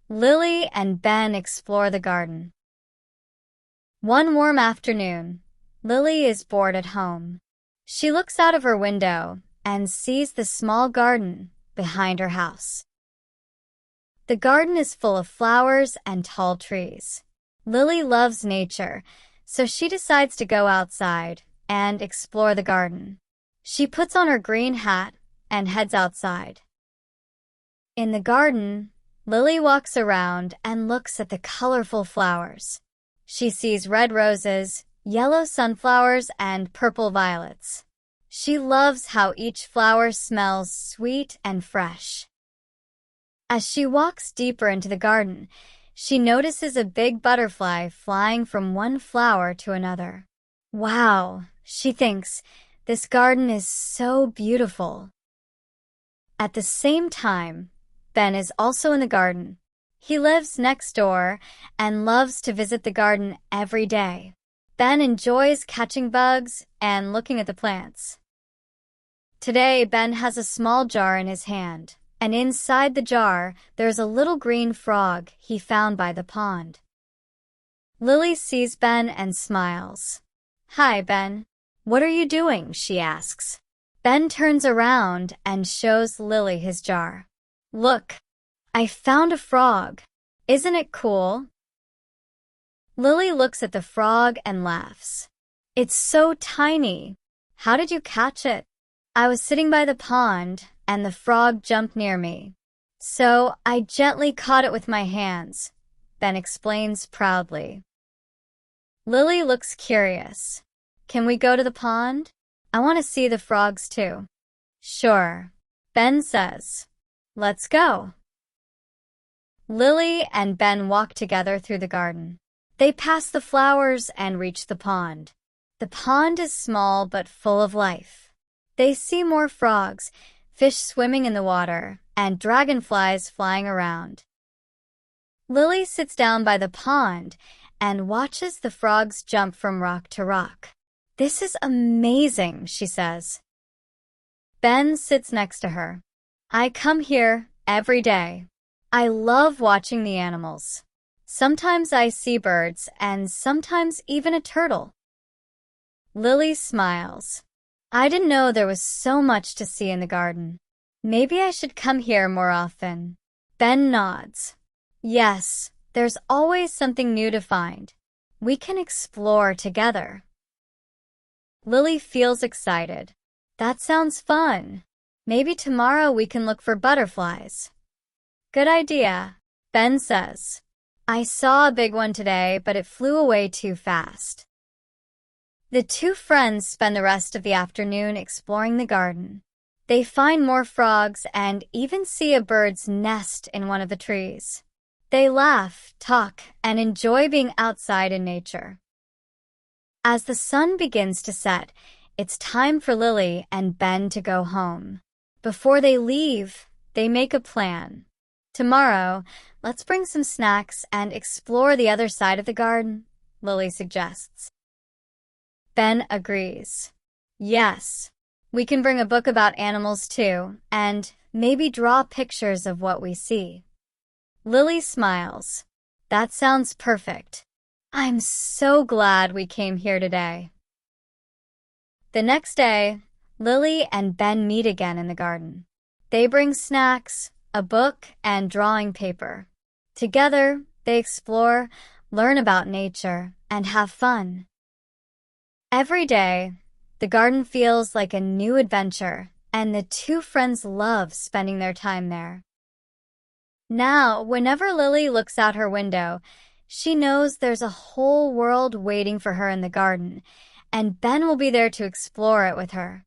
Lily and Ben explore the garden. One warm afternoon, Lily is bored at home. She looks out of her window and sees the small garden behind her house. The garden is full of flowers and tall trees. Lily loves nature, so she decides to go outside and explore the garden. She puts on her green hat and heads outside. In the garden, Lily walks around and looks at the colorful flowers. She sees red roses, yellow sunflowers, and purple violets. She loves how each flower smells sweet and fresh. As she walks deeper into the garden, she notices a big butterfly flying from one flower to another. Wow, she thinks, this garden is so beautiful. At the same time, Ben is also in the garden. He lives next door and loves to visit the garden every day. Ben enjoys catching bugs and looking at the plants. Today, Ben has a small jar in his hand, and inside the jar, there's a little green frog he found by the pond. Lily sees Ben and smiles. "Hi, Ben. What are you doing?" she asks. Ben turns around and shows Lily his jar. "Look, I found a frog. Isn't it cool?" Lily looks at the frog and laughs. "It's so tiny. How did you catch it?" "I was sitting by the pond, and the frog jumped near me. So I gently caught it with my hands," Ben explains proudly. Lily looks curious. "Can we go to the pond? I want to see the frogs too." "Sure," Ben says. "Let's go." Lily and Ben walk together through the garden. They pass the flowers and reach the pond. The pond is small but full of life. They see more frogs, fish swimming in the water, and dragonflies flying around. Lily sits down by the pond and watches the frogs jump from rock to rock. "This is amazing," she says. Ben sits next to her. "I come here every day. I love watching the animals. Sometimes I see birds and sometimes even a turtle." Lily smiles. "I didn't know there was so much to see in the garden. Maybe I should come here more often." Ben nods. "Yes, there's always something new to find. We can explore together." Lily feels excited. "That sounds fun. Maybe tomorrow we can look for butterflies." "Good idea," Ben says. "I saw a big one today, but it flew away too fast." The two friends spend the rest of the afternoon exploring the garden. They find more frogs and even see a bird's nest in one of the trees. They laugh, talk, and enjoy being outside in nature. As the sun begins to set, it's time for Lily and Ben to go home. Before they leave, they make a plan. "Tomorrow, let's bring some snacks and explore the other side of the garden," Lily suggests. Ben agrees. "Yes, we can bring a book about animals too, and maybe draw pictures of what we see." Lily smiles. "That sounds perfect. I'm so glad we came here today." The next day, Lily and Ben meet again in the garden. They bring snacks, a book, and drawing paper. Together, they explore, learn about nature, and have fun. Every day, the garden feels like a new adventure, and the two friends love spending their time there. Now, whenever Lily looks out her window, she knows there's a whole world waiting for her in the garden, and Ben will be there to explore it with her.